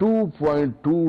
2.2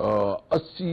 80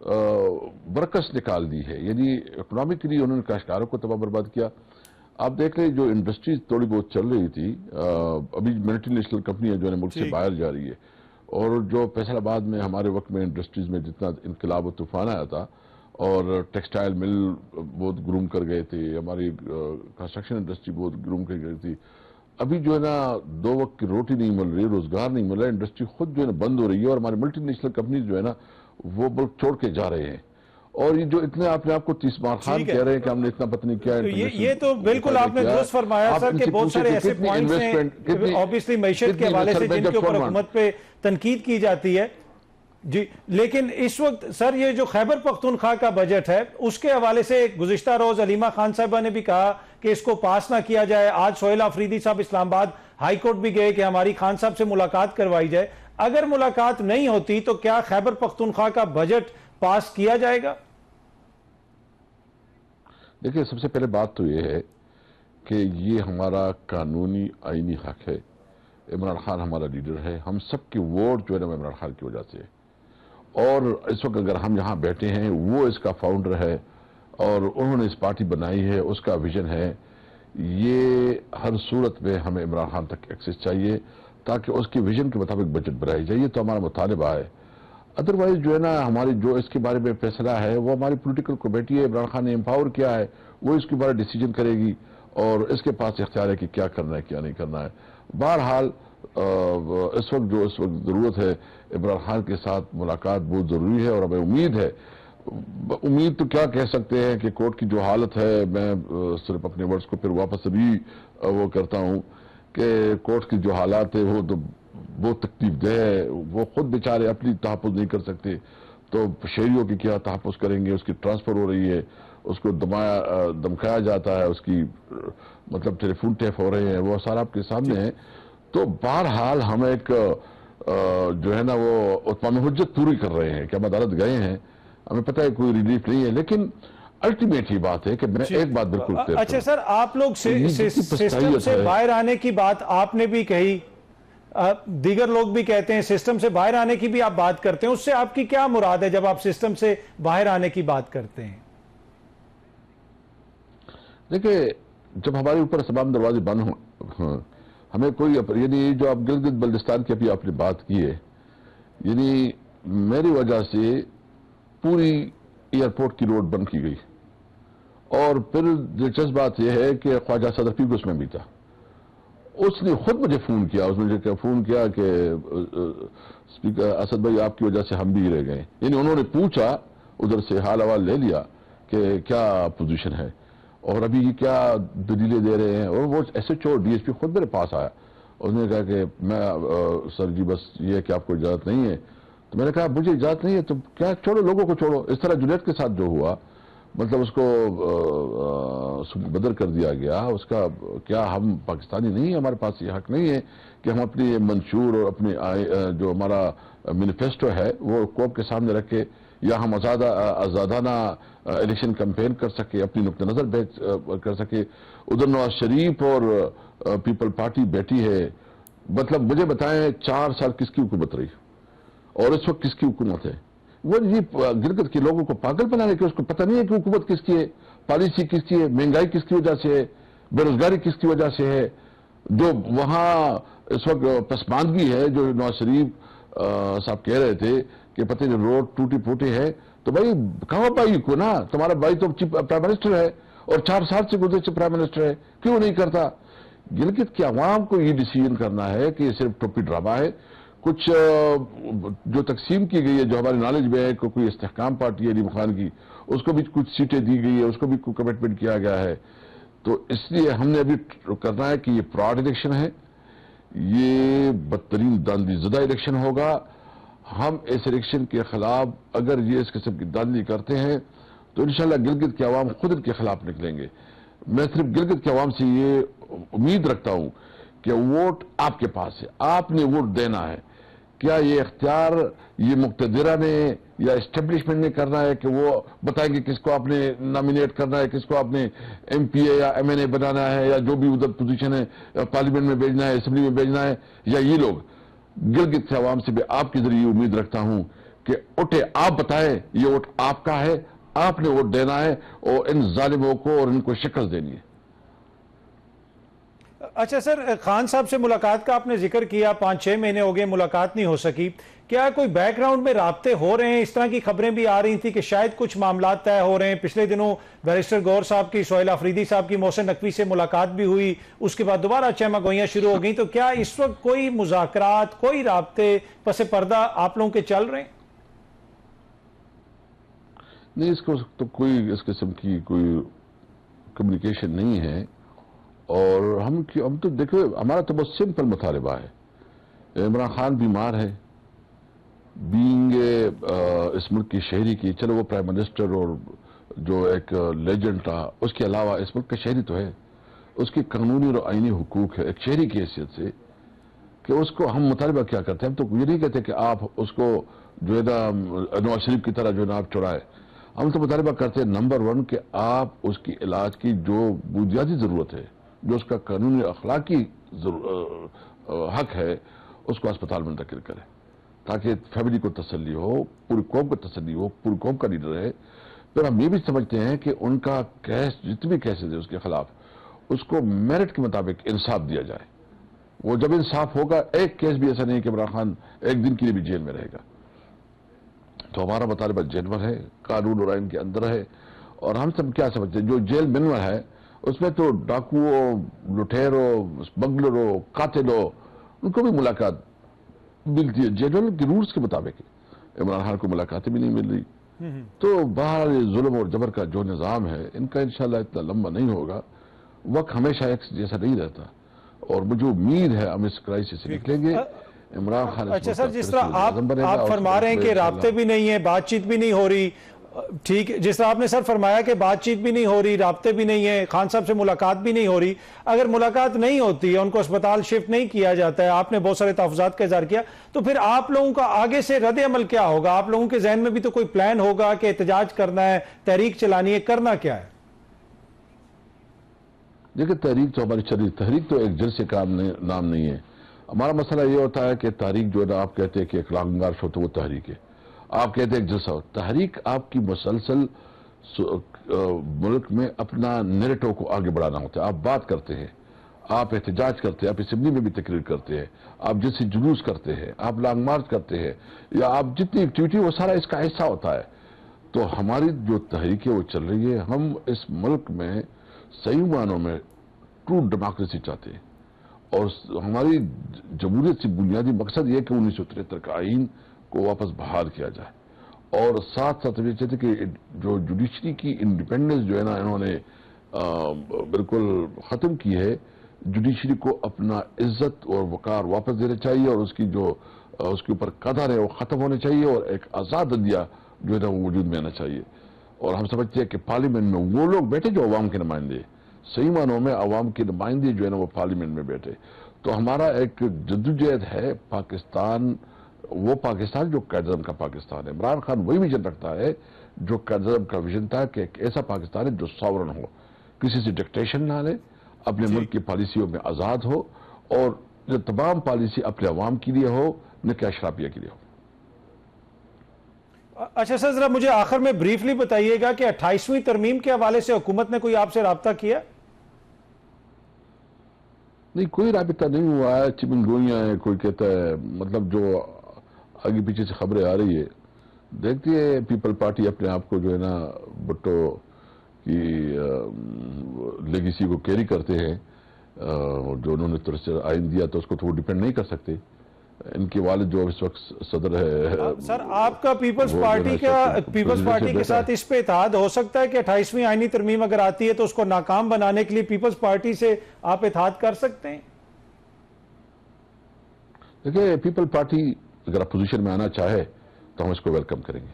BRICS نکال دی ہے، یعنی اکنامکلی انہوں نے کاشتکاروں کو تباہ برباد کیا۔ آپ دیکھ لیں جو انڈسٹریز تھوڑی بہت چل رہی تھی، ابھی ملٹی نیشنل کمپنی ہے جو ملک سے باہر جا رہی ہے، اور جو فیصل آباد میں ہمارے وقت میں انڈسٹریز میں جتنا انقلاب و طوفان آیا تھا، اور ٹیکسٹائل مل بہت گروم کر گئے تھے، ہماری کنسٹرکشن انڈسٹری بہت گروم کر گئی تھی، ابھی جو ہے نا 2 وقت کی روٹی نہیں مل رہی، روزگار نہیں مل رہا، انڈسٹری خود جو ہے نا بند ہو رہی ہے، اور ہماری ملٹی نیشنل کمپنیز جو ہے نا وہ ملک چھوڑ کے جا رہے ہیں، اور یہ جو اتنے اپنے آپ کو 30 مار خان کہہ رہے ہیں کہ ہم نے اتنا پتہ نہیں کیا، یہ تو بالکل آپ نے درست فرمایا سر کہ بہت سارے ایسے پوائنٹس ہیں obviously معیشت کے حوالے سے جن کے اوپر حکومت پہ تنقید کی جاتی ہے جی، لیکن اس وقت سر یہ جو خیبر پختونخوا کا بجٹ ہے اس کے حوالے سے گزشتہ روز علیمہ خان صاحبہ نے بھی کہا کہ اس کو پاس نہ کیا جائے، آج سہیل آفریدی صاحب اسلام آباد ہائی کورٹ بھی گئے کہ ہماری خان صاحب سے ملاقات کروائی جائے، اگر ملاقات نہیں ہوتی تو کیا خیبر پختونخوا کا بجٹ پاس کیا جائے گا؟ دیکھیں سب سے پہلے بات تو یہ ہے کہ یہ ہمارا قانونی آئینی حق ہے، عمران خان ہمارا لیڈر ہے، ہم سب کے ووٹ جو ہے نا عمران خان کی وجہ سے، اور اس وقت اگر ہم یہاں بیٹھے ہیں وہ اس کا فاؤنڈر ہے اور انہوں نے اس پارٹی بنائی ہے، اس کا ویژن ہے، یہ ہر صورت میں ہمیں عمران خان تک ایکسس چاہیے تاکہ اس کے ویژن کے مطابق بجٹ بنائی جائے، یہ تو ہمارا مطالبہ ہے۔ ادروائز جو ہے نا ہماری جو اس کے بارے میں فیصلہ ہے وہ ہماری پولیٹیکل کمیٹی ہے، عمران خان نے امپاور کیا ہے، وہ اس کے بارے ڈیسیجن کرے گی، اور اس کے پاس اختیار ہے کہ کیا کرنا ہے کیا نہیں کرنا ہے۔ بہرحال اس وقت ضرورت ہے عمران خان کے ساتھ ملاقات بہت ضروری ہے، اور ہمیں امید تو کیا کہہ سکتے ہیں کہ کورٹ کی جو حالت ہے، میں صرف اپنے ورڈز کو پھر واپس وہ کرتا ہوں کہ کورٹ کی جو حالات ہے وہ تو بہت تکلیف دہ ہے، وہ خود بیچارے اپنی تحفظ نہیں کر سکتے، تو شہریوں کی کیا تحفظ کریں گے؟ اس کی ٹرانسفر ہو رہی ہے، اس کو دمکایا جاتا ہے، اس کی مطلب ٹیلی فون ٹیپ ہو رہے ہیں، وہ سارا آپ کے سامنے ہے۔ تو بہرحال ہم ایک جو ہے نا وہ اتمام حجت پوری کر رہے ہیں کہ ہم عدالت گئے ہیں، ہمیں پتہ ہے کوئی ریلیف نہیں ہے، لیکن الٹیمیٹ یہ بات ہے کہ میں ایک بات بالکل اچھا سر، آپ لوگ سسٹم سے باہر آنے کی بات آپ نے بھی کہی، دیگر لوگ بھی کہتے ہیں، سسٹم سے باہر آنے کی بھی آپ بات کرتے ہیں، اس سے آپ کی کیا مراد ہے جب آپ سسٹم سے باہر آنے کی بات کرتے ہیں؟ دیکھیں جب ہمارے اوپر تمام دروازے بند ہوں، ہمیں کوئی یعنی جو آپ گلگت بلتستان کی ابھی آپ نے بات کی ہے، یعنی میری وجہ سے پوری ایئرپورٹ کی روڈ بند کی گئی، اور پھر دلچسپ بات یہ ہے کہ خواجہ صدر پیک اس میں بھی تھا، اس نے خود مجھے فون کیا کہ اسپیکر اسد بھائی آپ کی وجہ سے ہم بھی رہ گئے، یعنی انہوں نے پوچھا ادھر سے حال احوال لے لیا کہ کیا پوزیشن ہے اور ابھی کیا دلیلیں دے رہے ہیں، اور وہ S H O D S P خود میرے پاس آیا، اس نے کہا کہ میں سر جی بس یہ ہے کہ آپ کو اجازت نہیں ہے، تو میں نے کہا مجھے اجازت نہیں ہے تو کیا چھوڑو، لوگوں کو چھوڑو۔ اس طرح جنید کے ساتھ جو ہوا، مطلب اس کو بدر کر دیا گیا، اس کا کیا ہم پاکستانی نہیں ہیں؟ ہمارے پاس یہ حق نہیں ہے کہ ہم اپنی منشور اور اپنی جو ہمارا مینیفیسٹو ہے وہ قوم کے سامنے رکھ کے، یا ہم آزادانہ الیکشن کمپین کر سکے، اپنی نقطہ نظر کر سکے۔ ادھر نواز شریف اور پیپل پارٹی بیٹھی ہے، مطلب مجھے بتائیں 4 سال کس کی حکومت رہی اور اس وقت کس کی حکومت ہے؟ وہ یہ گلگت کے لوگوں کو پاگل بنانے کے، اس کو پتہ نہیں ہے کہ حکومت کس کی ہے، پالیسی کس کی ہے، مہنگائی کس کی وجہ سے ہے، بے روزگاری کس کی وجہ سے ہے، جو وہاں اس وقت پسماندگی ہے، جو نواز شریف صاحب کہہ رہے تھے کہ پتہ نہیں روڈ ٹوٹی پھوٹی ہے، تو بھائی کہاں بھائی کو نا، تمہارا بھائی تو پرائم منسٹر ہے اور 4 سال سے گزرے سے پرائم منسٹر ہے، کیوں نہیں کرتا؟ گلگت کے عوام کو یہ ڈیسیژن کرنا ہے کہ یہ صرف ٹوپی ڈرامہ ہے، کچھ جو تقسیم کی گئی ہے جو ہمارے نالج میں ہے کہ کوئی استحکام پارٹی ہے علیم خان کی، اس کو بھی کچھ سیٹیں دی گئی ہے، اس کو بھی کوئی کمٹمنٹ کیا گیا ہے، تو اس لیے ہم نے ابھی کرنا ہے کہ یہ فراڈ الیکشن ہے، یہ بدترین داندلی زدہ الیکشن ہوگا۔ ہم اس الیکشن کے خلاف اگر یہ اس قسم کی داندلی کرتے ہیں تو انشاءاللہ گلگت کے عوام خود ان کے خلاف نکلیں گے۔ میں صرف گلگت کے عوام سے یہ امید رکھتا ہوں کہ ووٹ آپ کے پاس ہے، آپ نے ووٹ دینا ہے۔ کیا یہ اختیار یہ مقتدرہ نے یا اسٹیبلشمنٹ نے کرنا ہے کہ وہ بتائیں گے کس کو آپ نے نامینیٹ کرنا ہے، کس کو آپ نے ایم پی اے یا ایم این اے بنانا ہے، یا جو بھی ادھر پوزیشن ہے پارلیمنٹ میں بھیجنا ہے، اسمبلی میں بھیجنا ہے، یا یہ لوگ؟ گلگت کے عوام سے بھی آپ کے ذریعے امید رکھتا ہوں کہ اٹھے آپ بتائیں یہ ووٹ آپ کا ہے, آپ نے ووٹ دینا ہے اور ان ظالموں کو اور ان کو شکل دینی ہے. اچھا سر, خان صاحب سے ملاقات کا آپ نے ذکر کیا, 5-6 مہینے ہو گئے ملاقات نہیں ہو سکی. کیا کوئی بیک گراؤنڈ میں رابطے ہو رہے ہیں؟ اس طرح کی خبریں بھی آ رہی تھی کہ شاید کچھ معاملات طے ہو رہے ہیں. پچھلے دنوں بیرسٹر گور صاحب کی, سہیل آفریدی صاحب کی محسن نقوی سے ملاقات بھی ہوئی, اس کے بعد دوبارہ چہمہ گوئیاں شروع ہو گئیں. تو کیا اس وقت کوئی مذاکرات, کوئی رابطے پس پردہ آپ لوگوں کے چل رہے ہیں؟ نہیں, اس کو تو کوئی اس قسم کی کوئی کمیونیکیشن نہیں ہے. اور ہم تو دیکھو, ہمارا تو بہت سمپل مطالبہ ہے. عمران خان بیمار ہے, بینگ اس ملک کی شہری کی, چلو وہ پرائم منسٹر اور جو ایک لیجنڈ تھا, اس کے علاوہ اس ملک کا شہری تو ہے, اس کی قانونی اور آئینی حقوق ہے ایک شہری کی حیثیت سے کہ اس کو ہم مطالبہ کیا کرتے ہیں. ہم تو یہ نہیں کہتے کہ آپ اس کو جو ہے نا نواز شریف کی طرح جو ہے نا آپ چڑھائے. ہم تو مطالبہ کرتے ہیں نمبر 1 کہ آپ اس کی علاج کی جو بنیادی ضرورت ہے, جو اس کا قانونی اخلاقی حق ہے, اس کو اسپتال میں منتقل کریں تاکہ فیملی کو تسلی ہو, پوری قوم کو تسلی ہو, پوری قوم کا لیڈر ہے. پھر ہم یہ بھی سمجھتے ہیں کہ ان کا کیس, جتنے بھی کیسز ہیں اس کے خلاف, اس کو میرٹ کے مطابق انصاف دیا جائے. وہ جب انصاف ہوگا, ایک کیس بھی ایسا نہیں کہ عمران خان ایک دن کے لیے بھی جیل میں رہے گا. تو ہمارا مطالبہ جینور ہے, قانون اور آئین کے اندر ہے. اور ہم سب کیا سمجھتے ہیں, جو جیل منور ہے اس میں تو ڈاکوؤں, لٹیروں, اسمگلروں, قاتلوں, ان کو بھی ملاقات ملتی ہے جنرل کے رولز کے مطابق. عمران خان کو ملاقاتیں بھی نہیں مل رہی. تو باہر ظلم اور جبر کا جو نظام ہے, ان کا انشاءاللہ اتنا لمبا نہیں ہوگا. وقت ہمیشہ ایک جیسا نہیں رہتا, اور مجھے امید ہے ہم اس کرائسس سے نکلیں گے. عمران خان, اچھا سر, جس طرح آپ فرما رہے ہیں کہ رابطے بھی نہیں ہیں, بات چیت بھی نہیں ہو رہی, ٹھیک, جس طرح آپ نے سر فرمایا کہ بات چیت بھی نہیں ہو رہی, رابطے بھی نہیں ہیں, خان صاحب سے ملاقات بھی نہیں ہو رہی. اگر ملاقات نہیں ہوتی ہے, ان کو اسپتال شفٹ نہیں کیا جاتا ہے, آپ نے بہت سارے تحفظات کا اظہار کیا, تو پھر آپ لوگوں کا آگے سے رد عمل کیا ہوگا؟ آپ لوگوں کے ذہن میں بھی تو کوئی پلان ہوگا کہ احتجاج کرنا ہے, تحریک چلانی ہے, کرنا کیا ہے؟ دیکھیں, تحریک تو ہماری چلی, تحریک تو ایک جلسے کا نام نہیں ہے. ہمارا مسئلہ یہ ہوتا ہے کہ تحریک جو ہے نا, آپ کہتے ہیں کہ ایک لانگ مارچ ہو تو وہ تحریک ہے, آپ کہتے ہیں ایک جلسہ ہو. تحریک آپ کی مسلسل ملک میں اپنا نیریٹو کو آگے بڑھانا ہوتا ہے. آپ بات کرتے ہیں, آپ احتجاج کرتے ہیں, آپ اسمبلی میں بھی تقریر کرتے ہیں, آپ جیسے جلوس کرتے ہیں, آپ لانگ مارچ کرتے ہیں, یا آپ جتنی ایکٹیویٹی, وہ سارا اس کا حصہ ہوتا ہے. تو ہماری جو تحریک ہے وہ چل رہی ہے. ہم اس ملک میں صحیح معنوں میں ٹرو ڈیموکریسی چاہتے ہیں, اور ہماری جمہوریت سے بنیادی مقصد یہ کہ 1973 کا آئین کو واپس بحال کیا جائے. اور ساتھ ساتھ یہ چاہتے کہ جو جوڈیشری کی انڈیپینڈنس جو ہے نا انہوں نے بالکل ختم کی ہے, جوڈیشری کو اپنا عزت اور وقار واپس دینا چاہیے, اور اس کی جو اس کے اوپر قدر ہے وہ ختم ہونا چاہیے, اور ایک آزاد عدلیہ جو ہے نا وہ وجود میں آنا چاہیے. اور ہم سمجھتے ہیں کہ پارلیمنٹ میں وہ لوگ بیٹھے جو عوام کے نمائندے, صحیح معنوں میں عوام کے نمائندے جو ہے نا وہ پارلیمنٹ میں بیٹھے. تو ہمارا ایک جدوجہد ہے, پاکستان, وہ پاکستان جو قائد اعظم کا پاکستان ہے. عمران خان وہی ویژن رکھتا ہے جو قائد اعظم کا ویژن تھا, کہ ایک ایسا پاکستان ہے جو ساورن ہو, کسی سے ڈکٹیشن نہ لے, اپنے ملک کی پالیسیوں میں آزاد ہو, اور جو تمام پالیسی اپنے عوام کے لیے ہو, نہ کہ اشرافیہ کے لیے ہو. اچھا سر, ذرا مجھے آخر میں بریفلی بتائیے گا کہ 28ویں ترمیم کے حوالے سے حکومت نے کوئی آپ سے رابطہ کیا؟ نہیں, کوئی رابطہ نہیں ہوا ہے. چمن گوئیاں ہیں, کوئی کہتا ہے, مطلب جو آگے پیچھے سے خبریں آ رہی ہے. دیکھتی ہے پیپل پارٹی اپنے آپ کو جو ہے نا بھٹو کی لیگیسی کو کیری کرتے ہیں, جو انہوں نے آئین دیا تو اس کو تو وہ ڈیپینڈ نہیں کر سکتے. ان کے والد جو اس وقت صدر ہے. سر, آپ کا پیپلز پارٹی کے ساتھ اس پہ اتحاد ہو سکتا ہے کہ 28ویں آئینی ترمیم اگر آتی ہے تو اس کو ناکام بنانے کے لیے پیپلز پارٹی سے آپ اتحاد کر سکتے ہیں؟ دیکھیں, پیپل پارٹی اگر اپوزیشن میں آنا چاہے تو ہم اس کو ویلکم کریں گے.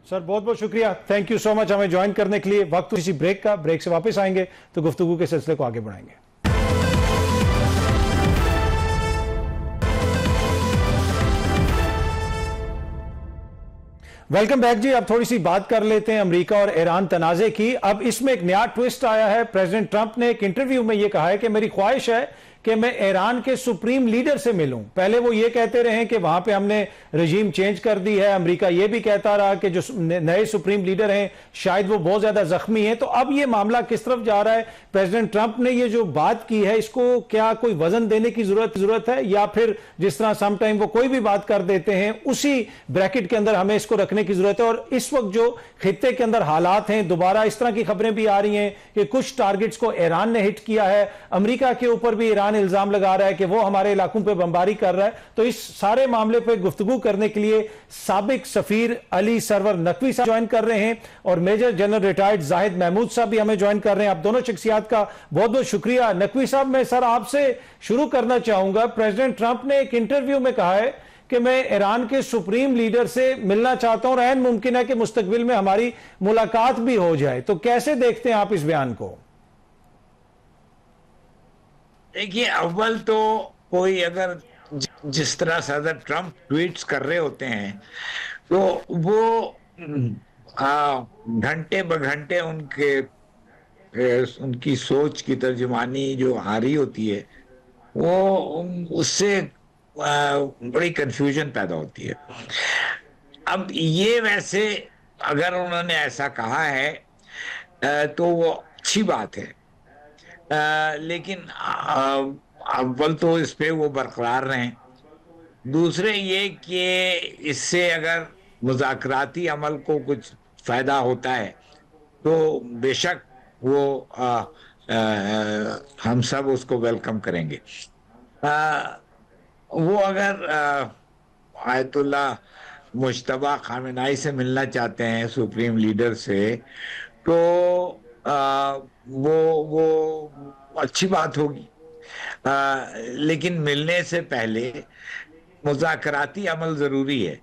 سر بہت بہت شکریہ, تھینک یو سو مچ ہمیں جوائن کرنے کے لیے. وقت کسی بریک کا, بریک سے واپس آئیں گے تو گفتگو کے سلسلے کو آگے بڑھائیں گے. ویلکم بیک جی. اب تھوڑی سی بات کر لیتے ہیں امریکہ اور ایران تنازع کی. اب اس میں ایک نیا ٹوسٹ آیا ہے. پریزیڈنٹ ٹرمپ نے ایک انٹرویو میں یہ کہا ہے کہ میری خواہش ہے کہ میں ایران کے سپریم لیڈر سے ملوں. پہلے وہ یہ کہتے رہے ہیں کہ وہاں پہ ہم نے رجیم چینج کر دی ہے. امریکہ یہ بھی کہتا رہا کہ جو نئے سپریم لیڈر ہیں شاید وہ بہت زیادہ زخمی ہیں. تو اب یہ معاملہ کس طرف جا رہا ہے؟ پریزیڈنٹ ٹرمپ نے یہ جو بات کی ہے اس کو کیا کوئی وزن دینے کی ضرورت ہے، یا پھر جس طرح سم ٹائم وہ کوئی بھی بات کر دیتے ہیں اسی بریکٹ کے اندر ہمیں اس کو رکھنے کی ضرورت ہے؟ اور اس وقت جو خطے کے اندر حالات ہیں، دوبارہ اس طرح کی خبریں بھی آ رہی ہیں کہ کچھ ٹارگٹس کو ایران نے ہٹ کیا ہے، امریکہ کے اوپر بھی ایران الزام لگا رہا ہے کہ وہ ہمارے علاقوں پہ بمباری کر رہا ہے. تو اس سارے معاملے پہ گفتگو کرنے کے لیے سابق سفیر علی سرور نقوی صاحب جوائن کر رہے ہیں اور میجر جنرل ریٹائرڈ زاہد محمود صاحب بھی ہمیں جوائن کر رہے ہیں. آپ دونوں شخصیات کا بہت بہت شکریہ. نقوی صاحب، میں سر آپ سے شروع کرنا چاہوں گا. پریزیڈنٹ ٹرمپ نے ایک انٹرویو میں کہا ہے کہ میں ایران کے سپریم لیڈر سے ملنا چاہتا ہوں اور عین ممکن ہے کہ مستقبل میں ہماری ملاقات بھی ہو جائے. تو کیسے دیکھتے ہیں آپ اس بیان کو؟ دیکھیے، اول تو کوئی اگر جس طرح صدر ٹرمپ ٹویٹس کر رہے ہوتے ہیں تو وہ گھنٹے بگھنٹے ان کی سوچ کی ترجمانی جو آ رہی ہوتی ہے وہ اس سے بڑی کنفیوژن پیدا ہوتی ہے. اب یہ ویسے اگر انہوں نے ایسا کہا ہے تو وہ اچھی بات ہے، لیکن اول تو اس پہ وہ برقرار رہیں. دوسرے یہ کہ اس سے اگر مذاکراتی عمل کو کچھ فائدہ ہوتا ہے تو بے شک وہ ہم سب اس کو ویلکم کریں گے. وہ اگر آیت اللہ مجتبی خامنہئی سے ملنا چاہتے ہیں، سپریم لیڈر سے، تو وہ اچھی بات ہوگی، لیکن ملنے سے پہلے مذاکراتی عمل ضروری ہے،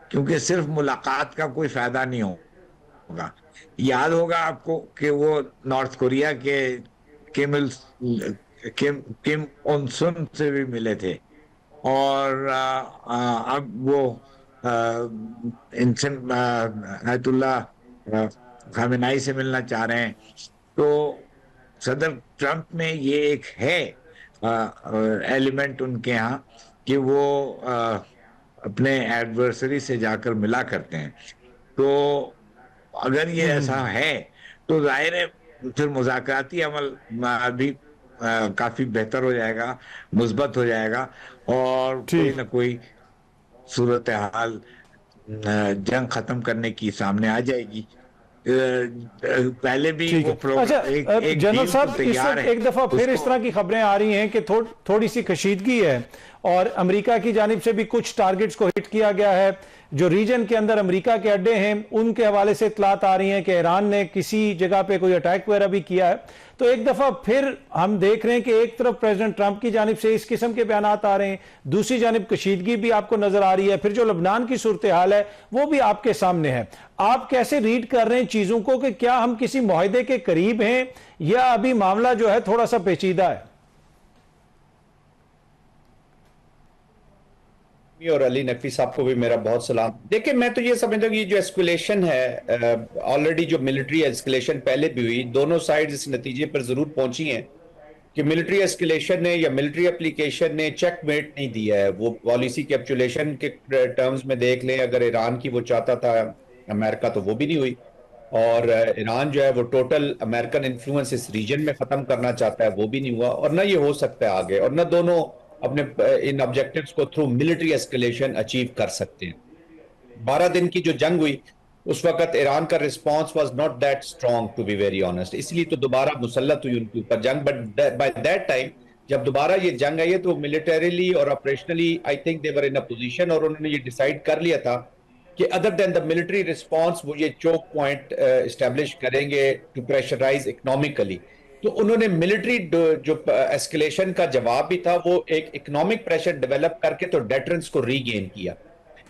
کیونکہ صرف ملاقات کا کوئی فائدہ نہیں ہوگا. یاد ہوگا آپ کو کہ وہ نارتھ کوریا کے کم ان سن سے بھی ملے تھے، اور اب وہ ان سے آیت اللہ خامنہئی سے ملنا چاہ رہے ہیں. تو صدر ٹرمپ میں یہ ایک ہے ایلیمنٹ ان کے ہاں کہ وہ اپنے ایڈورسری سے جا کر ملا کرتے ہیں. تو اگر یہ ایسا ہے تو ظاہر ہے پھر مذاکراتی عمل بھی کافی بہتر ہو جائے گا، مثبت ہو جائے گا، اور کوئی نہ کوئی صورتحال جنگ ختم کرنے کی سامنے آ جائے گی. پہلے بھی وہ پروگرام جنرل صاحب ایک دفعہ پھر اس طرح کی خبریں آ رہی ہیں کہ تھوڑی سی کشیدگی ہے اور امریکہ کی جانب سے بھی کچھ ٹارگٹس کو ہٹ کیا گیا ہے. جو ریجن کے اندر امریکہ کے اڈے ہیں ان کے حوالے سے اطلاعات آ رہی ہیں کہ ایران نے کسی جگہ پہ کوئی اٹیک وغیرہ بھی کیا ہے. تو ایک دفعہ پھر ہم دیکھ رہے ہیں کہ ایک طرف پریزیڈنٹ ٹرمپ کی جانب سے اس قسم کے بیانات آ رہے ہیں، دوسری جانب کشیدگی بھی آپ کو نظر آ رہی ہے. پھر جو لبنان کی صورتحال ہے وہ بھی آپ کے سامنے ہے. آپ کیسے ریڈ کر رہے ہیں چیزوں کو کہ کیا ہم کسی معاہدے کے قریب ہیں یا ابھی معاملہ جو ہے تھوڑا سا پیچیدہ ہے؟ اور علی نقوی صاحب کو بھی میرا بہت سلام. دیکھیں، میں تو یہ سمجھتا ہوں کہ یہ جو ایسکلیشن ہے، آلریڈی جو ملٹری ایسکلیشن پہلے بھی ہوئی، دونوں سائڈز اس نتیجے پر ضرور پہنچی ہیں کہ ملٹری ایسکلیشن نے یا ملٹری اپلیکیشن نے چیک میٹ نہیں دیا ہے. وہ پالیسی کیپچولیشن کے ٹرمز میں دیکھ لیں، اگر ایران کی وہ چاہتا تھا امریکہ تو وہ بھی نہیں ہوئی، اور ایران جو ہے وہ ٹوٹل امریکن انفلوئنس اس ریجن میں ختم کرنا چاہتا ہے، وہ بھی نہیں ہوا، اور نہ یہ ہو سکتا ہے آگے، اور نہ دونوں اپنے ان آبجیکٹیوز کو تھرو ملٹری ایسکلیشن اچیو کر سکتے ہیں. 12 دن کی جو جنگ ہوئی اس وقت ایران کا response was not that strong to be very honest, اس لیے تو دوبارہ مسلط ہوئی ان کے اوپر جنگ. بٹ بائی دیٹ ٹائم جب دوبارہ یہ جنگ آئی ہے تو ملٹریلی اور operationally I think they were in a position, اور انہوں نے یہ ڈیسائیڈ کر لیا تھا کہ other than the military response وہ یہ چوک پوائنٹ اسٹیبلش کریں گے ٹو پریشرائز اکنامکلی. تو انہوں نے ملٹری جو ایسکلیشن کا جواب بھی تھا وہ ایک اکنامک پریشر ڈیولپ کر کے تو ڈیٹرنس کو ری گین کیا.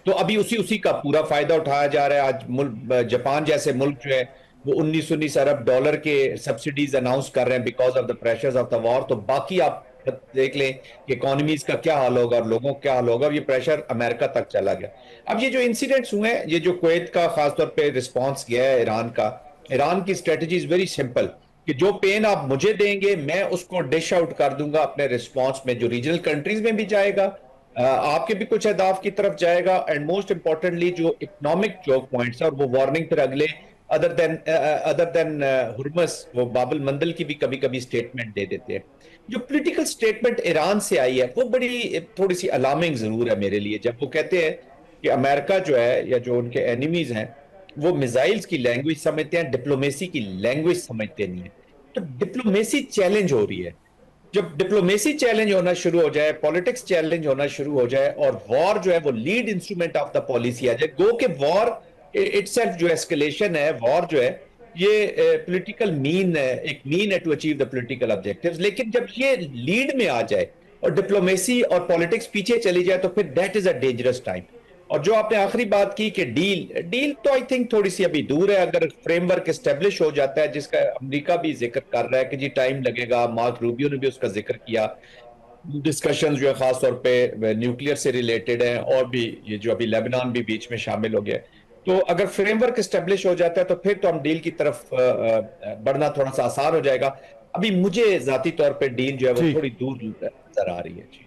تو ابھی اسی کا پورا فائدہ اٹھایا جا رہا ہے. آج جاپان جیسے ملک جو ہے وہ 19 ارب ڈالر کے سبسڈیز اناؤنس کر رہے ہیں because of the pressures of the war. تو باقی آپ دیکھ لیں کہ اکانومیز کا کیا حال ہوگا اور لوگوں کا کیا حال ہوگا. یہ پریشر امریکہ تک چلا گیا. اب یہ جو انسیڈنٹس ہوئے ہیں، یہ جو کویت کا خاص طور پہ رسپانس کیا ہے ایران کا، ایران کی اسٹریٹجی از ویری سمپل کہ جو پین آپ مجھے دیں گے میں اس کو ڈش آؤٹ کر دوں گا اپنے ریسپانس میں، جو ریجنل کنٹریز میں بھی جائے گا، آپ کے بھی کچھ اہداف کی طرف جائے گا، اینڈ موسٹ امپورٹنٹلی جو اکنامک چوک پوائنٹس ہیں، اور وہ وارننگ پھر اگلے ادر دین ہرمس، وہ باب المندل کی بھی کبھی کبھی سٹیٹمنٹ دے دیتے ہیں۔ جو پولیٹیکل سٹیٹمنٹ ایران سے آئی ہے وہ بڑی تھوڑی سی الارمنگ ضرور ہے میرے لیے، جب وہ کہتے ہیں کہ امریکہ جو ہے یا جو ان کے اینیمیز ہیں وہ میزائلز کی لینگویج سمجھتے ہیں، ڈپلومیسی کی لینگویج سمجھتے نہیں ہیں۔ تو ڈپلومیسی چیلنج ہو رہی ہے، جب ڈپلومیسی چیلنج ہونا شروع ہو جائے، پولیٹکس چیلنج ہونا شروع ہو جائے، اور وار جو ہے وہ lead instrument of the policy آ جائے، گو کہ وار اٹ سیلف جو ایسکلیشن ہے، وار جو ہے یہ پولیٹیکل مین ہے، ایک مین ہے to achieve the political objectives, لیکن جب یہ لیڈ میں آ جائے اور ڈپلومیسی اور پولیٹکس پیچھے چلی جائے تو پھر that is a dangerous time. اور جو آپ نے آخری بات کی کہ ڈیل تو آئی تھنک تھوڑی سی ابھی دور ہے، اگر فریم ورک اسٹیبلش ہو جاتا ہے، جس کا امریکہ بھی ذکر کر رہا ہے کہ جی ٹائم لگے گا، مارک روبیو نے بھی اس کا ذکر کیا، ڈسکشنز جو ہے خاص طور پہ نیوکلیئر سے ریلیٹڈ ہیں، اور بھی یہ جو ابھی لیبنان بھی بیچ میں شامل ہو گیا، تو اگر فریم ورک اسٹیبلش ہو جاتا ہے تو پھر تو ہم ڈیل کی طرف بڑھنا تھوڑا سا آسان ہو جائے گا۔ ابھی مجھے ذاتی طور پہ ڈیل جو ہے وہ تھوڑی دور نظر آ رہی ہے۔ جی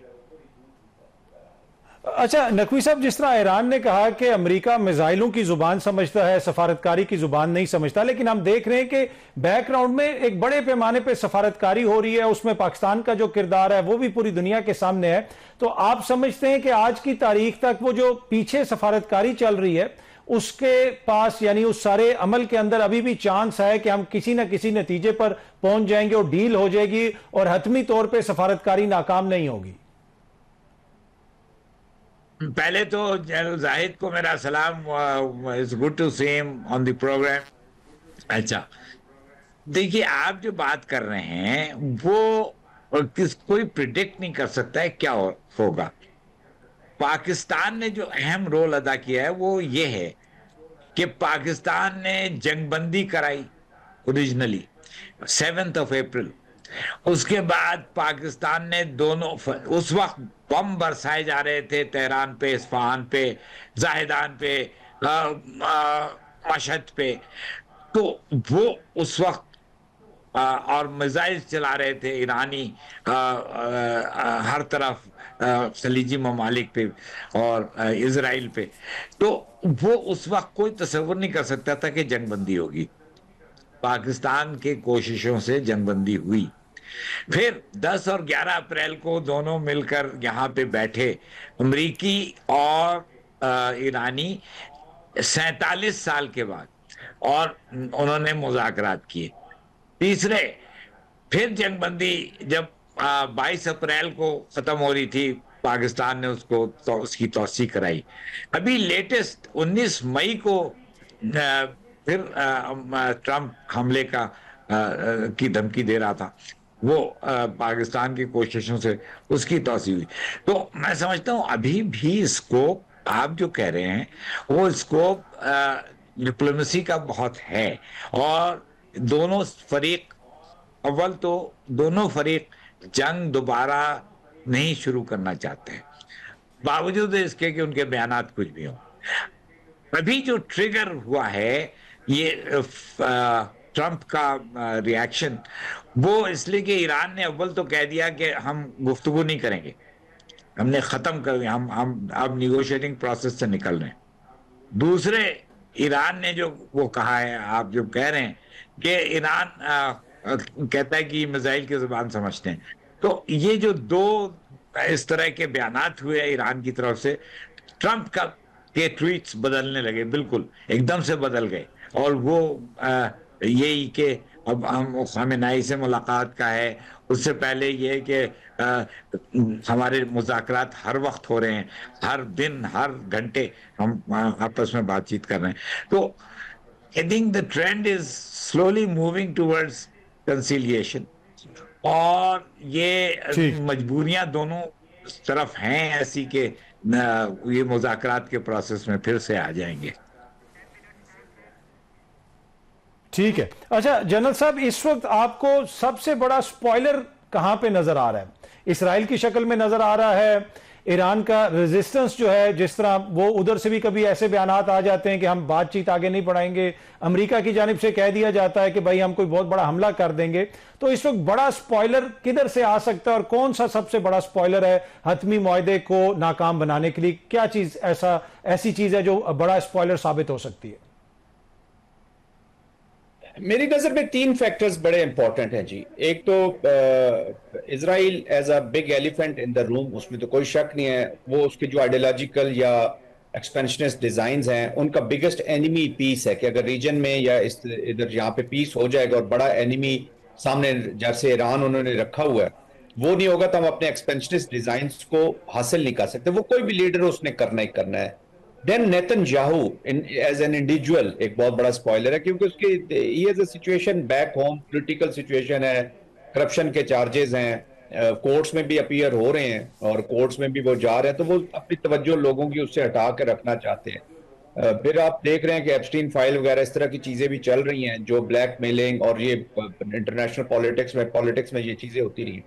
اچھا نقوی صاحب، جس طرح ایران نے کہا کہ امریکہ میزائلوں کی زبان سمجھتا ہے، سفارتکاری کی زبان نہیں سمجھتا، لیکن ہم دیکھ رہے ہیں کہ بیک گراؤنڈ میں ایک بڑے پیمانے پہ سفارتکاری ہو رہی ہے، اس میں پاکستان کا جو کردار ہے وہ بھی پوری دنیا کے سامنے ہے۔ تو آپ سمجھتے ہیں کہ آج کی تاریخ تک وہ جو پیچھے سفارتکاری چل رہی ہے اس کے پاس، یعنی اس سارے عمل کے اندر ابھی بھی چانس ہے کہ ہم کسی نہ کسی نتیجے پر پہنچ جائیں گے اور ڈیل ہو جائے گی اور حتمی طور پہ سفارتکاری ناکام نہیں ہوگی؟ پہلے تو جنرل زاہد کو میرا سلام، اٹس گڈ ٹو سی ہم آن دی پروگرام۔ اچھا دیکھیے، آپ جو بات کر رہے ہیں وہ کوئی پریڈکٹ نہیں کر سکتا ہے کیا ہوگا۔ پاکستان نے جو اہم رول ادا کیا ہے وہ یہ ہے کہ پاکستان نے جنگ بندی کرائی اوریجنلی 7 اپریل، اس کے بعد پاکستان نے دونوں، اس وقت بم برسائے جا رہے تھے تہران پہ، اصفہان پہ، زاہدان پہ، مشہد پہ، تو وہ اس وقت اور میزائل چلا رہے تھے ایرانی ہر طرف، خلیجی ممالک پہ اور اسرائیل پہ، تو وہ اس وقت کوئی تصور نہیں کر سکتا تھا کہ جنگ بندی ہوگی۔ پاکستان کے کوششوں سے جنگ بندی ہوئی، پھر 10 اور 11 اپریل کو دونوں مل کر یہاں پہ بیٹھے، امریکی اور ایرانی، 47 سال کے بعد، اور انہوں نے مذاکرات کیے۔ تیسرے پھر جنگ بندی جب 22 اپریل کو ختم ہو رہی تھی، پاکستان نے اس کی توسیع کرائی۔ ابھی لیٹسٹ 19 مئی کو پھر ٹرمپ حملے کی دھمکی دے رہا تھا، وہ پاکستان کی کوششوں سے اس کی توسیع ہوئی۔ تو میں سمجھتا ہوں ابھی بھی اسکوپ، آپ جو کہہ رہے ہیں وہ اسکوپ ڈپلومیسی کا بہت ہے، اور دونوں فریق، اول تو دونوں فریق جنگ دوبارہ نہیں شروع کرنا چاہتے ہیں، باوجود اس کے کہ ان کے بیانات کچھ بھی ہوں۔ ابھی جو ٹریگر ہوا ہے یہ ٹرمپ کا ریاکشن، وہ اس لیے کہ ایران نے اول تو کہہ دیا کہ ہم گفتگو نہیں کریں گے، ہم نے ختم کر دیا، ہم اب نیگوشیٹنگ پروسیس سے نکل رہے ہیں۔ دوسرے، ایران نے جو وہ کہا ہے، آپ جو کہہ رہے ہیں کہ ایران کہتا ہے کہ یہ میزائل کی زبان سمجھتے ہیں، تو یہ جو دو اس طرح کے بیانات ہوئے ایران کی طرف سے، ٹرمپ کے ٹویٹس بدلنے لگے، بالکل ایک دم سے بدل گئے، اور وہ یہی کہ اب ہم خامنہئی سے ملاقات کا ہے، اس سے پہلے یہ کہ ہمارے مذاکرات ہر وقت ہو رہے ہیں، ہر دن ہر گھنٹے ہم آپس میں بات چیت کر رہے ہیں۔ تو I think the trend is slowly moving towards conciliation، اور یہ مجبوریاں دونوں طرف ہیں ایسی کہ یہ مذاکرات کے پروسیس میں پھر سے آ جائیں گے۔ ٹھیک ہے۔ اچھا جنرل صاحب، اس وقت آپ کو سب سے بڑا سپوائلر کہاں پہ نظر آ رہا ہے؟ اسرائیل کی شکل میں نظر آ رہا ہے، ایران کا ریزسٹنس جو ہے، جس طرح وہ ادھر سے بھی کبھی ایسے بیانات آ جاتے ہیں کہ ہم بات چیت آگے نہیں بڑھائیں گے، امریکہ کی جانب سے کہہ دیا جاتا ہے کہ بھائی ہم کوئی بہت بڑا حملہ کر دیں گے، تو اس وقت بڑا سپوائلر کدھر سے آ سکتا ہے اور کون سا سب سے بڑا سپوائلر ہے حتمی معاہدے کو ناکام بنانے کے لیے؟ کیا چیز ایسی چیز ہے جو بڑا سپوائلر ثابت ہو سکتی ہے؟ میری نظر میں 3 فیکٹرز بڑے امپورٹنٹ ہیں جی. ایک تو Israel as a big elephant in the room, اس میں تو کوئی شک نہیں ہے، وہ اس کے جو آئیڈیالوجیکل یا ایکسپینشنسٹ ڈیزائنز ہیں ان کا بگیسٹ اینیمی پیس ہے، کہ اگر ریجن میں یا ادھر یہاں پہ پیس ہو جائے گا اور بڑا اینیمی سامنے جیسے ایران انہوں نے رکھا ہوا ہے وہ نہیں ہوگا تو ہم اپنے ایکسپینشنسٹ ڈیزائنز کو حاصل نہیں کر سکتے. وہ کوئی بھی لیڈر اس نے کرنا ہی کرنا ہے. Then Netanyahu is an individual ایک بہت بڑا سپوائلر ہے، کیونکہ اس کی ہی has a situation back home, political situation ہے، کرپشن کے چارجز ہیں، کورٹس میں بھی اپیئر ہو رہے ہیں اور کورٹس میں بھی وہ جا رہے ہیں، تو وہ اپنی توجہ لوگوں کی اس سے ہٹا کے رکھنا چاہتے ہیں. پھر آپ دیکھ رہے ہیں کہ ایپسٹین فائل وغیرہ اس طرح کی چیزیں بھی چل رہی ہیں جو بلیک میلنگ اور یہ انٹرنیشنل پالیٹکس میں یہ چیزیں ہوتی رہی.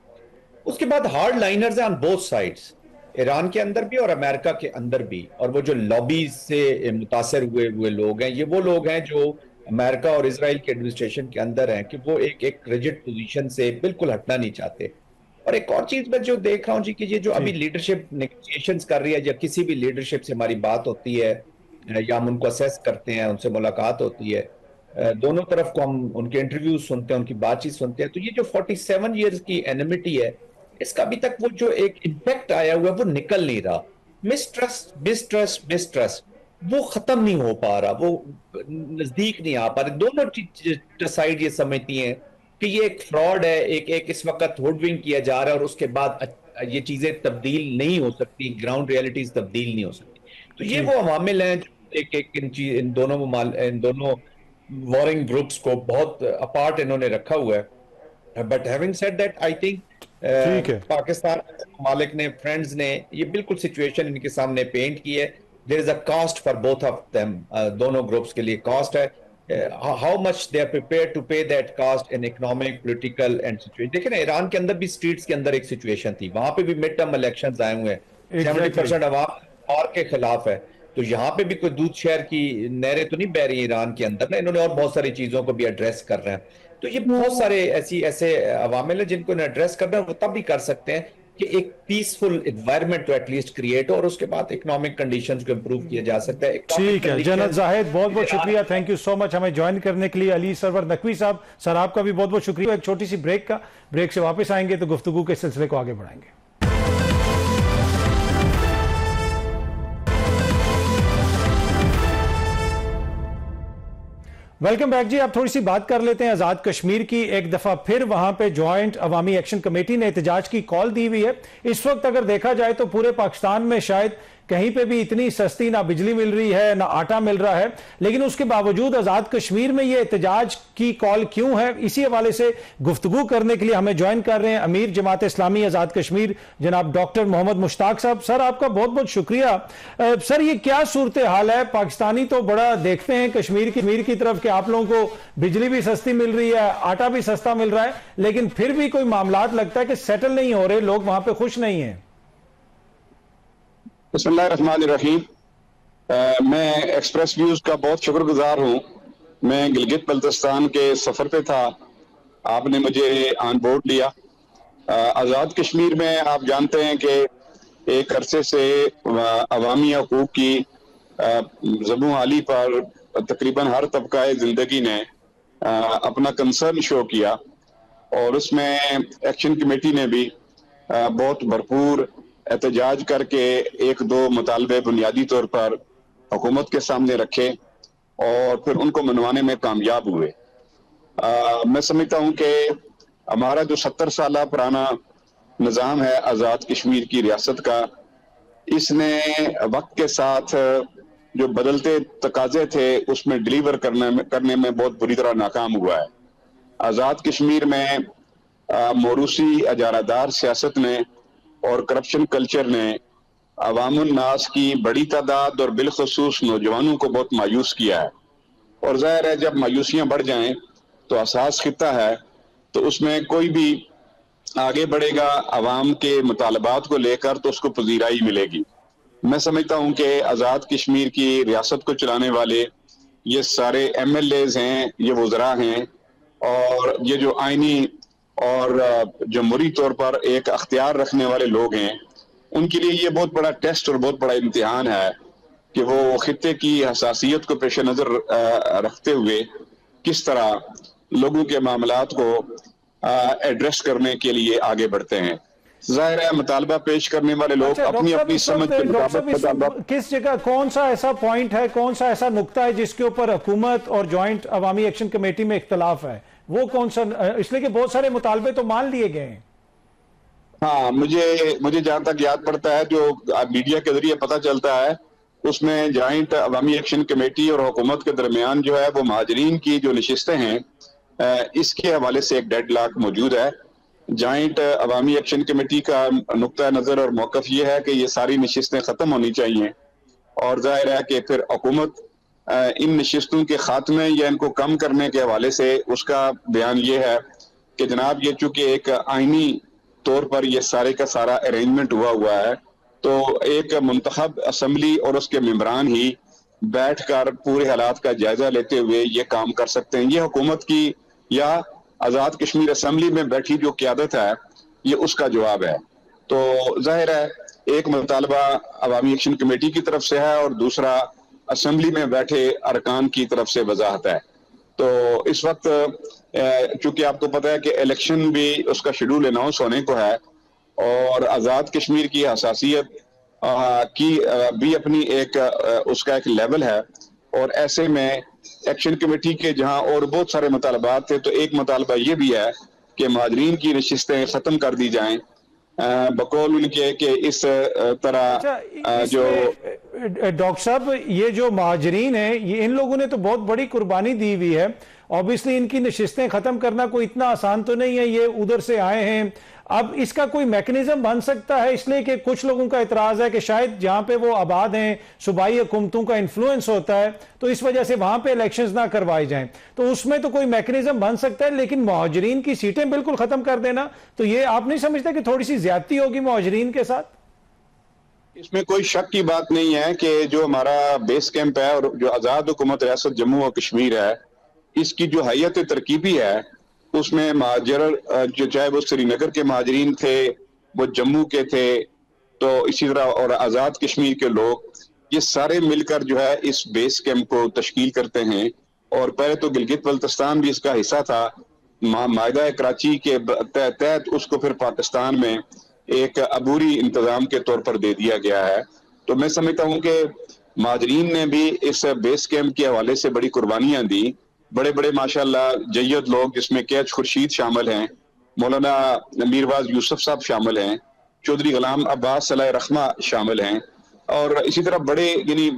اس کے بعد ہارڈ لائنرز ہیں آن بوتھ سائڈز، ایران کے اندر بھی اور امریکہ کے اندر بھی، اور وہ جو لابیز سے متاثر ہوئے لوگ ہیں، یہ وہ لوگ ہیں جو امریکہ اور اسرائیل کے ایڈمنسٹریشن کے اندر ہیں کہ وہ ایک ریجڈ پوزیشن سے بالکل ہٹنا نہیں چاہتے. اور ایک اور چیز میں جو دیکھ رہا ہوں جی کہ یہ جو ابھی لیڈرشپ نیگوشیشنز کر رہی ہے، یا کسی بھی لیڈرشپ سے ہماری بات ہوتی ہے یا ہم ان کو اسیس کرتے ہیں، ان سے ملاقات ہوتی ہے، دونوں طرف کو ہم ان کے انٹرویوز سنتے ہیں، ان کی بات چیت سنتے ہیں، تو یہ جو 47 ایئرز کی اینیمٹی ہے اس کا ابھی تک وہ جو ایک امپیکٹ آیا ہوا ہے وہ نکل نہیں رہا. مسٹرسٹ وہ ختم نہیں ہو پا رہا، وہ نزدیک نہیں آ پا رہے. دونوں سائڈ یہ سمجھتی ہیں کہ یہ ایک فراڈ ہے، ایک اس وقت ہوڈ ونگ کیا جا رہا ہے اور اس کے بعد یہ چیزیں تبدیل نہیں ہو سکتی، گراؤنڈ ریئلٹیز تبدیل نہیں ہو سکتی. تو یہ وہ عوامل ہیں جو ان دونوں وارنگ گروپس کو بہت اپارٹ انہوں نے رکھا ہوا ہے. But having said that I think Pakistan مالک نے، فرینڈز نے یہ بالکل سچویشن ان کے سامنے پینٹ کی ہے. There is a cost for both of them, دونوں گروپس کے لیے کاسٹ ہے. How much they are prepared to pay that cost in economic, political and situation. دیکھیں نا ایران کے اندر بھی اسٹریٹس کے اندر ایک سچویشن تھی، وہاں پہ بھی مڈ ٹرم الیکشنز آئے ہوئے ہیں، 70% عوام اور کے خلاف ہے. تو یہاں پہ بھی کوئی دودھ شہر کی نہریں تو نہیں بہ رہی ایران کے اندر نا، انہوں نے اور بہت ساری چیزوں کو بھی ایڈریس کر رہے ہیں. تو یہ بہت سارے ایسے عوامل ہیں جن کو ایڈریس کرنا ہے، وہ تب بھی کر سکتے ہیں کہ ایک پیسفل انوائرمنٹ تو ایٹ لیسٹ کریٹ ہو، اور اس کے بعد اکنامک کنڈیشنز کو امپروو کیا جا سکتا ہے. ٹھیک ہے جنرل زاہد، بہت بہت شکریہ، تھینک یو سو مچ ہمیں جوائن کرنے کے لیے. علی سرور نقوی صاحب، سر آپ کا بھی بہت بہت شکریہ. ایک چھوٹی سی بریک سے واپس آئیں گے تو گفتگو کے سلسلے کو آگے بڑھائیں گے. ویلکم بیک جی. آپ تھوڑی سی بات کر لیتے ہیں آزاد کشمیر کی. ایک دفعہ پھر وہاں پہ جوائنٹ عوامی ایکشن کمیٹی نے احتجاج کی کال دی ہوئی ہے. اس وقت اگر دیکھا جائے تو پورے پاکستان میں شاید کہیں پہ بھی اتنی سستی نہ بجلی مل رہی ہے نہ آٹا مل رہا ہے، لیکن اس کے باوجود آزاد کشمیر میں یہ احتجاج کی کال کیوں ہے، اسی حوالے سے گفتگو کرنے کے لیے ہمیں جوائن کر رہے ہیں امیر جماعت اسلامی آزاد کشمیر جناب ڈاکٹر محمد مشتاق صاحب. سر آپ کا بہت بہت شکریہ. سر یہ کیا صورتحال ہے؟ پاکستانی تو بڑا دیکھتے ہیں کشمیر کی طرف کہ آپ لوگوں کو بجلی بھی سستی مل رہی ہے، آٹا بھی سستا مل رہا ہے، لیکن پھر بھی کوئی معاملات لگتا ہے کہ سیٹل نہیں ہو رہے، لوگ وہاں پہ خوش نہیں ہیں. بسم اللہ الرحمن الرحیم. میں ایکسپریس ویوز کا بہت شکر گزار ہوں. میں گلگت بلتستان کے سفر پہ تھا، آپ نے مجھے آن بورڈ لیا. آزاد کشمیر میں آپ جانتے ہیں کہ ایک عرصے سے عوامی حقوق کی زبوں عالی پر تقریباً ہر طبقہ زندگی نے اپنا کنسرن شو کیا، اور اس میں ایکشن کمیٹی نے بھی بہت بھرپور احتجاج کر کے ایک دو مطالبے بنیادی طور پر حکومت کے سامنے رکھے اور پھر ان کو منوانے میں کامیاب ہوئے. میں سمجھتا ہوں کہ ہمارا جو 70 سالہ پرانا نظام ہے آزاد کشمیر کی ریاست کا، اس نے وقت کے ساتھ جو بدلتے تقاضے تھے اس میں ڈیلیور کرنے میں بہت بری طرح ناکام ہوا ہے. آزاد کشمیر میں موروثی اجارہ دار سیاست نے اور کرپشن کلچر نے عوام الناس کی بڑی تعداد اور بالخصوص نوجوانوں کو بہت مایوس کیا ہے. اور ظاہر ہے جب مایوسیاں بڑھ جائیں تو اساس خطہ ہے تو اس میں کوئی بھی آگے بڑھے گا عوام کے مطالبات کو لے کر تو اس کو پذیرائی ملے گی. میں سمجھتا ہوں کہ آزاد کشمیر کی ریاست کو چلانے والے یہ سارے ایم ایل ایز ہیں، یہ وزراء ہیں، اور یہ جو آئینی اور جمہوری طور پر ایک اختیار رکھنے والے لوگ ہیں، ان کے لیے یہ بہت بڑا ٹیسٹ اور بہت بڑا امتحان ہے کہ وہ خطے کی حساسیت کو پیش نظر رکھتے ہوئے کس طرح لوگوں کے معاملات کو ایڈریس کرنے کے لیے آگے بڑھتے ہیں. ظاہر ہے مطالبہ پیش کرنے والے لوگ اپنی اپنی سمجھ کے مطابق کس جگہ کون سا ایسا پوائنٹ ہے، کون سا ایسا نقطہ ہے جس کے اوپر حکومت اور جوائنٹ عوامی ایکشن کمیٹی میں اختلاف ہے؟ وہ کون سا؟ اس لیے کہ بہت سارے مطالبے تو مان لیے گئے ہیں. ہاں، مجھے جہاں تک یاد پڑتا ہے، جو میڈیا کے ذریعے پتہ چلتا ہے، اس میں جوائنٹ عوامی ایکشن کمیٹی اور حکومت کے درمیان جو ہے وہ مہاجرین کی جو نشستیں ہیں اس کے حوالے سے ایک ڈیڈ لاک موجود ہے. جوائنٹ عوامی ایکشن کمیٹی کا نقطہ نظر اور موقف یہ ہے کہ یہ ساری نشستیں ختم ہونی چاہیے، اور ظاہر ہے کہ پھر حکومت ان نشستوں کے خاتمے یا ان کو کم کرنے کے حوالے سے اس کا بیان یہ ہے کہ جناب یہ چونکہ ایک آئینی طور پر یہ سارے کا سارا ارینجمنٹ ہوا ہے، تو ایک منتخب اسمبلی اور اس کے ممبران ہی بیٹھ کر پورے حالات کا جائزہ لیتے ہوئے یہ کام کر سکتے ہیں. یہ حکومت کی یا آزاد کشمیر اسمبلی میں بیٹھی جو قیادت ہے یہ اس کا جواب ہے. تو ظاہر ہے ایک مطالبہ عوامی ایکشن کمیٹی کی طرف سے ہے اور دوسرا اسمبلی میں بیٹھے ارکان کی طرف سے وضاحت ہے. تو اس وقت چونکہ آپ کو پتہ ہے کہ الیکشن بھی اس کا شیڈول اناؤنس ہونے کو ہے، اور آزاد کشمیر کی حساسیت کی بھی اپنی ایک اس کا ایک لیول ہے، اور ایسے میں ایکشن کمیٹی کے جہاں اور بہت سارے مطالبات تھے، تو ایک مطالبہ یہ بھی ہے کہ مہاجرین کی نشستیں ختم کر دی جائیں بقول ان کے کہ اس طرح جو ڈاکٹر صاحب یہ جو مہاجرین ہیں یہ ان لوگوں نے تو بہت بڑی قربانی دی ہوئی ہے. اوبیسلی ان کی نشستیں ختم کرنا کوئی اتنا آسان تو نہیں ہے، یہ ادھر سے آئے ہیں. اب اس کا کوئی میکنزم بن سکتا ہے؟ اس لیے کہ کچھ لوگوں کا اعتراض ہے کہ شاید جہاں پہ وہ آباد ہیں صوبائی حکومتوں کا انفلوئنس ہوتا ہے تو اس وجہ سے وہاں پہ الیکشنز نہ کروائی جائیں، تو اس میں تو کوئی میکنزم بن سکتا ہے. لیکن مہاجرین کی سیٹیں بالکل ختم کر دینا تو یہ آپ نہیں سمجھتے کہ تھوڑی سی زیادتی ہوگی مہاجرین کے ساتھ؟ اس میں کوئی شک کی بات نہیں ہے کہ جو ہمارا بیس کیمپ ہے اور جو آزاد حکومت ریاست جموں و کشمیر ہے، اس کی جو حیت ترکیبی ہے اس میں مہاجر جو چاہے وہ سری نگر کے مہاجرین تھے، وہ جموں کے تھے، تو اسی طرح اور آزاد کشمیر کے لوگ، یہ سارے مل کر جو ہے اس بیس کیمپ کو تشکیل کرتے ہیں. اور پہلے تو گلگت بلتستان بھی اس کا حصہ تھا، معاہدہ کراچی کے تحت اس کو پھر پاکستان میں ایک عبوری انتظام کے طور پر دے دیا گیا ہے. تو میں سمجھتا ہوں کہ مہاجرین نے بھی اس بیس کیمپ کے حوالے سے بڑی قربانیاں دی. بڑے بڑے ماشاءاللہ جید لوگ جس میں کیچ خورشید شامل ہیں، مولانا میرواز یوسف صاحب شامل ہیں، چودھری غلام عباس صلاح رحمہ شامل ہیں، اور اسی طرح بڑے یعنی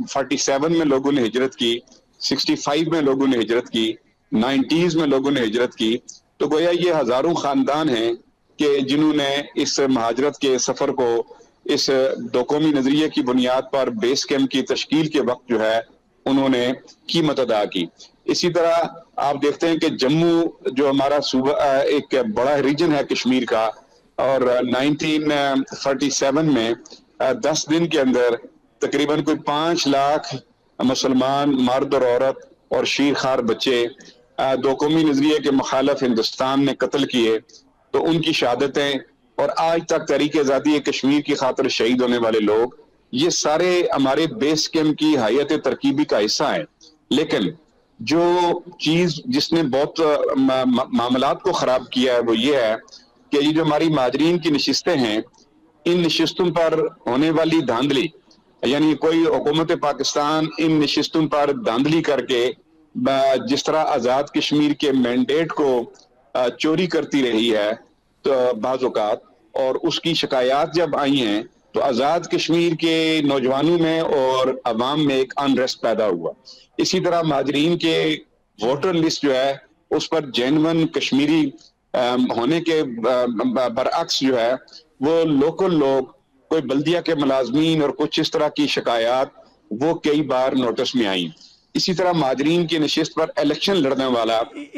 47 میں لوگوں نے ہجرت کی، 65 میں لوگوں نے ہجرت کی، 90s میں لوگوں نے ہجرت کی. تو گویا یہ ہزاروں خاندان ہیں کہ جنہوں نے اس مہاجرت کے سفر کو اس دو قومی نظریے کی بنیاد پر بیس کیمپ کی تشکیل کے وقت جو ہے انہوں نے قیمت ادا کی. اسی طرح آپ دیکھتے ہیں کہ جموں جو ہمارا صوبہ ایک بڑا ریجن ہے کشمیر کا، اور 1947 میں 10 دن کے اندر تقریباً کوئی 5 لاکھ مسلمان مرد اور عورت اور شیر خوار بچے دو قومی نظریے کے مخالف ہندوستان نے قتل کیے. تو ان کی شہادتیں اور آج تک تحریک آزادی کشمیر کی خاطر شہید ہونے والے لوگ، یہ سارے ہمارے بیس کیمپ کی حیت ترکیبی کا حصہ ہیں. لیکن جو چیز جس نے بہت معاملات کو خراب کیا ہے وہ یہ ہے کہ یہ جو ہماری مہاجرین کی نشستیں ہیں، ان نشستوں پر ہونے والی دھاندلی، یعنی کوئی حکومت پاکستان ان نشستوں پر دھاندلی کر کے جس طرح آزاد کشمیر کے مینڈیٹ کو چوری کرتی رہی ہے تو بعض اوقات، اور اس کی شکایات جب آئی ہیں تو آزاد کشمیر کے نوجوانوں میں اور عوام میں ایک انریسٹ پیدا ہوا. اسی طرح مہاجرین کے ووٹر لسٹ جو ہے اس پر جینون کشمیری ہونے کے برعکس جو ہے وہ لوکل لوگ، کوئی بلدیہ کے ملازمین اور کچھ اس طرح کی شکایات وہ کئی بار نوٹس میں آئیں. اسی طرح مہاجرین کی نشست پر الیکشن لڑنے والا